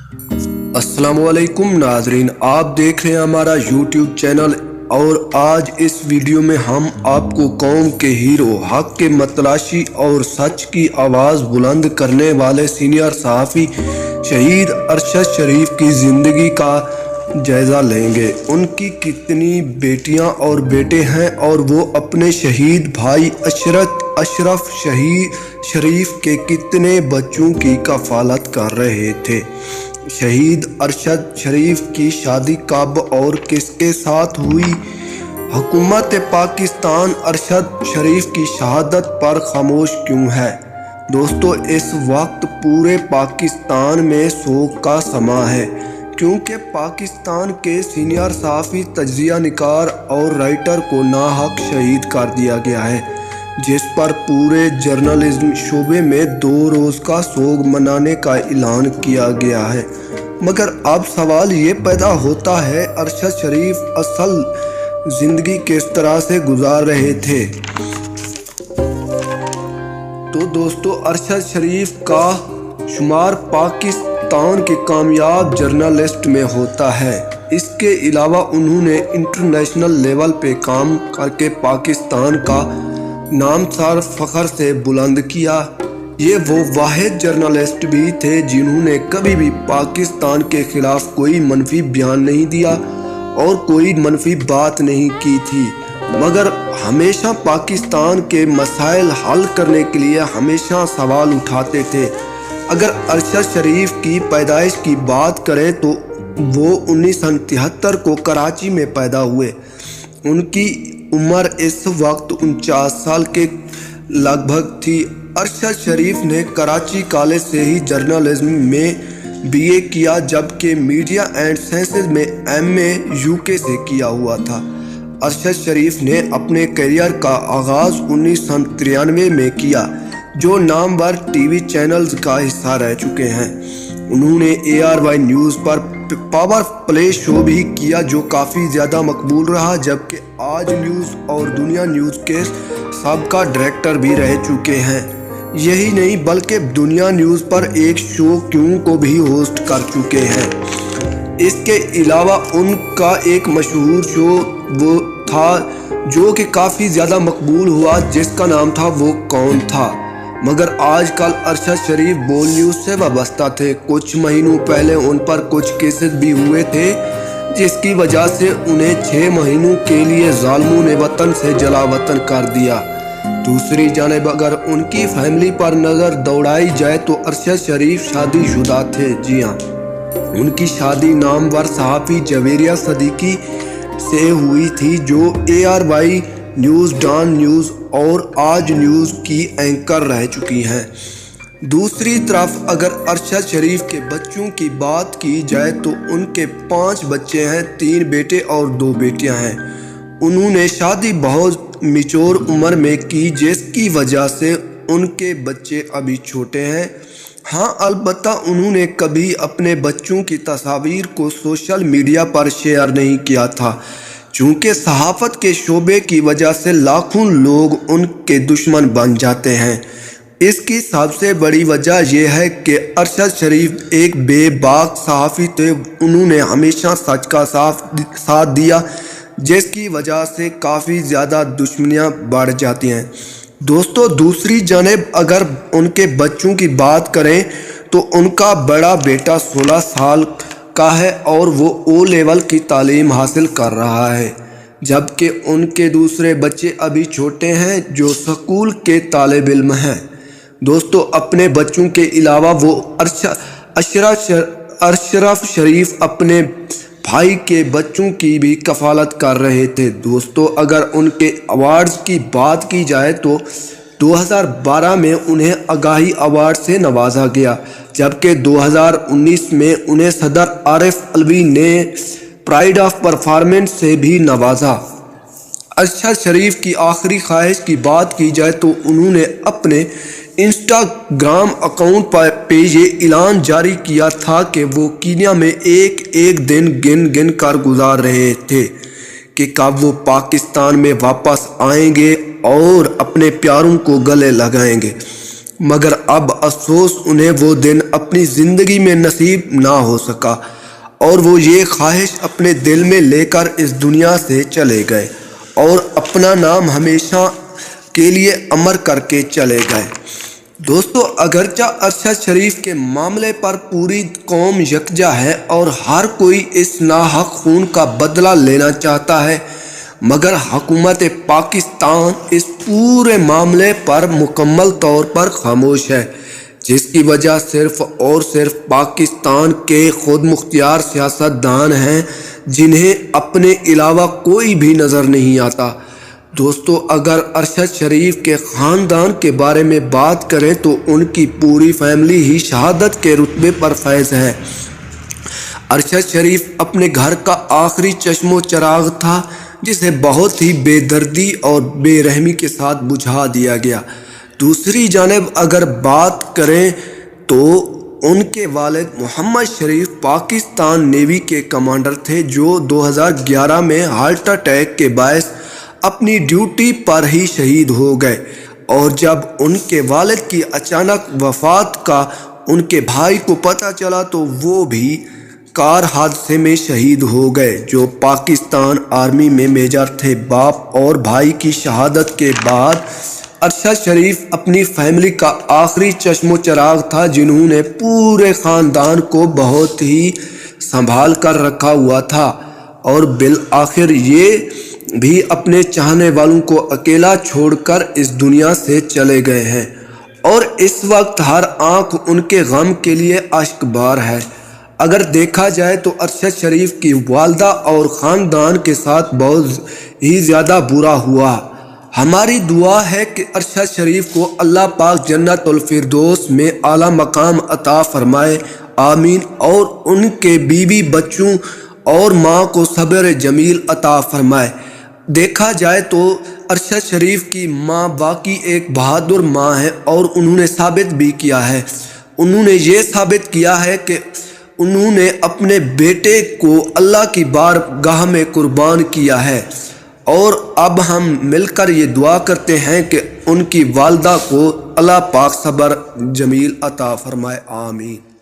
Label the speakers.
Speaker 1: अस्सलाम वालेकुम नाजरीन, आप देख रहे हैं हमारा यूट्यूब चैनल। और आज इस वीडियो में हम आपको कौम के हीरो, हक के मतलाशी और सच की आवाज़ बुलंद करने वाले सीनियर सहाफ़ी शहीद अरशद शरीफ की ज़िंदगी का जायज़ा लेंगे। उनकी कितनी बेटियां और बेटे हैं और वो अपने शहीद भाई अशरफ शरीफ के कितने बच्चों की कफालत कर रहे थे। शहीद अरशद शरीफ की शादी कब और किसके साथ हुई? हुकूमत पाकिस्तान अरशद शरीफ की शहादत पर खामोश क्यों है? दोस्तों, इस वक्त पूरे पाकिस्तान में शोक का समा है, क्योंकि पाकिस्तान के सीनियर सहाफ़ी, तज्ज़िया निगार और राइटर को नाहक शहीद कर दिया गया है, जिस पर पूरे जर्नलिज्म शोबे में 2 रोज़ का सोग मनाने का ऐलान किया गया है। मगर अब सवाल ये पैदा होता है, अरशद शरीफ असल ज़िंदगी किस तरह से गुजार रहे थे? तो दोस्तों, अरशद शरीफ का शुमार पाकिस्तान के कामयाब जर्नलिस्ट में होता है। इसके अलावा उन्होंने इंटरनेशनल लेवल पे काम करके पाकिस्तान का नाम सर फ़ख्र से बुलंद किया। ये वो वाहिद जर्नलिस्ट भी थे जिन्होंने कभी भी पाकिस्तान के ख़िलाफ़ कोई मनफी बयान नहीं दिया और कोई मनफी बात नहीं की थी, मगर हमेशा पाकिस्तान के मसाइल हल करने के लिए हमेशा सवाल उठाते थे। अगर अरशद शरीफ की पैदाइश की बात करें तो वो 1973 को कराची में पैदा हुए। उनकी उम्र इस वक्त 49 साल के लगभग थी। अरशद शरीफ ने कराची कॉलेज से ही जर्नलिज्म में बीए किया, जबकि मीडिया एंड साइंसेज में एमए यूके से किया हुआ था। अरशद शरीफ ने अपने करियर का आगाज़ 1993 में किया, जो नामवर टीवी चैनल्स का हिस्सा रह चुके हैं। उन्होंने ARY न्यूज़ पर पावर प्ले शो भी किया, जो काफ़ी ज़्यादा मकबूल रहा, जबकि आज न्यूज़ और दुनिया न्यूज़ के सबका डायरेक्टर भी रह चुके हैं। यही नहीं बल्कि दुनिया न्यूज़ पर एक शो क्यों को भी होस्ट कर चुके हैं। इसके अलावा उनका एक मशहूर शो वो था जो कि काफ़ी ज़्यादा मकबूल हुआ, जिसका नाम था वो कौन था। मगर आजकल अरशद शरीफ बोल न्यूज़ से वाबस्ता थे। कुछ महीनों पहले उन पर कुछ केसेस भी हुए थे, जिसकी वजह से उन्हें 6 महीनों के लिए ज़ालिमों ने वतन से जला वतन कर दिया। दूसरी जानिब अगर उनकी फैमिली पर नज़र दौड़ाई जाए तो अरशद शरीफ शादीशुदा थे। जी हाँ, उनकी शादी नामवर सहाफ़ी जवेरिया सदीकी से हुई थी, जो ARY न्यूज़, डॉन न्यूज़ और आज न्यूज़ की एंकर रह चुकी हैं। दूसरी तरफ अगर अरशद शरीफ के बच्चों की बात की जाए तो उनके 5 बच्चे हैं, 3 बेटे और 2 बेटियां हैं। उन्होंने शादी बहुत मिचोर उम्र में की, जिसकी वजह से उनके बच्चे अभी छोटे हैं। हाँ, अलबत्ता उन्होंने कभी अपने बच्चों की तस्वीर को सोशल मीडिया पर शेयर नहीं किया था, चूँकि सहाफ़त के शोबे की वजह से लाखों लोग उनके दुश्मन बन जाते हैं। इसकी सबसे बड़ी वजह यह है कि अरशद शरीफ एक बेबाक सहाफ़ी थे। उन्होंने हमेशा सच का साथ दिया, जिसकी वजह से काफ़ी ज़्यादा दुश्मनियाँ बढ़ जाती हैं। दोस्तों, दूसरी जानिब अगर उनके बच्चों की बात करें तो उनका बड़ा बेटा 16 साल का है और वो O लेवल की तालीम हासिल कर रहा है, जबकि उनके दूसरे बच्चे अभी छोटे हैं जो स्कूल के तालिब इल्म हैं। दोस्तों, अपने बच्चों के अलावा वो अशरफ शरीफ अपने भाई के बच्चों की भी कफालत कर रहे थे। दोस्तों, अगर उनके अवार्ड्स की बात की जाए तो 2012 में उन्हें आगाही अवार्ड से नवाजा गया, जबकि 2019 में उन्हें सदर आरिफ अलवी ने प्राइड ऑफ परफॉर्मेंस से भी नवाजा। अरशद शरीफ की आखिरी ख्वाहिश की बात की जाए तो उन्होंने अपने इंस्टाग्राम अकाउंट पे ये ऐलान जारी किया था कि वो कीनिया में एक एक दिन गिन कर गुजार रहे थे कि कब वो पाकिस्तान में वापस आएंगे और अपने प्यारों को गले लगाएंगे। مگر اب افسوس انہیں وہ دن اپنی زندگی میں نصیب نہ ہو سکا اور وہ یہ خواہش اپنے دل میں لے کر اس دنیا سے چلے گئے اور اپنا نام ہمیشہ کے لیے امر کر کے چلے گئے۔ دوستو، اگرچہ ارشد شریف کے معاملے پر پوری قوم یکجا ہے اور ہر کوئی اس ناحق خون کا بدلہ لینا چاہتا ہے، مگر حکومت پاکستان اس پورے معاملے پر مکمل طور پر خاموش ہے، جس کی وجہ صرف اور صرف پاکستان کے خود مختار سیاست دان ہیں جنہیں اپنے علاوہ کوئی بھی نظر نہیں آتا۔ دوستو، اگر ارشد شریف کے خاندان کے بارے میں بات کریں تو ان کی پوری فیملی ہی شہادت کے رتبے پر فائز ہے۔ ارشد شریف اپنے گھر کا آخری چشم و چراغ تھا جسے بہت ہی بے دردی اور بے رحمی کے ساتھ بجھا دیا گیا۔ دوسری جانب اگر بات کریں تو ان کے والد محمد شریف پاکستان نیوی کے کمانڈر تھے جو 2011 میں ہارٹ اٹیک کے باعث اپنی ڈیوٹی پر ہی شہید ہو گئے، اور جب ان کے والد کی اچانک وفات کا ان کے بھائی کو پتہ چلا تو وہ بھی کار حادثے میں شہید ہو گئے جو پاکستان آرمی میں میجر تھے۔ باپ اور بھائی کی شہادت کے بعد ارشد شریف اپنی فیملی کا آخری چشم و چراغ تھا جنہوں نے پورے خاندان کو بہت ہی سنبھال کر رکھا ہوا تھا، اور بالآخر یہ بھی اپنے چاہنے والوں کو اکیلا چھوڑ کر اس دنیا سے چلے گئے ہیں، اور اس وقت ہر آنکھ ان کے غم کے لیے اشک بار ہے۔ اگر دیکھا جائے تو ارشد شریف کی والدہ اور خاندان کے ساتھ بہت ہی زیادہ برا ہوا۔ ہماری دعا ہے کہ ارشد شریف کو اللہ پاک جنت الفردوس میں اعلیٰ مقام عطا فرمائے، آمین، اور ان کے بیوی بچوں اور ماں کو صبر جمیل عطا فرمائے۔ دیکھا جائے تو ارشد شریف کی ماں واقعی ایک بہادر ماں ہے، اور انہوں نے ثابت بھی کیا ہے۔ انہوں نے یہ ثابت کیا ہے کہ انہوں نے اپنے بیٹے کو اللہ کی بارگاہ میں قربان کیا ہے، اور اب ہم مل کر یہ دعا کرتے ہیں کہ ان کی والدہ کو اللہ پاک صبر جمیل عطا فرمائے، آمین۔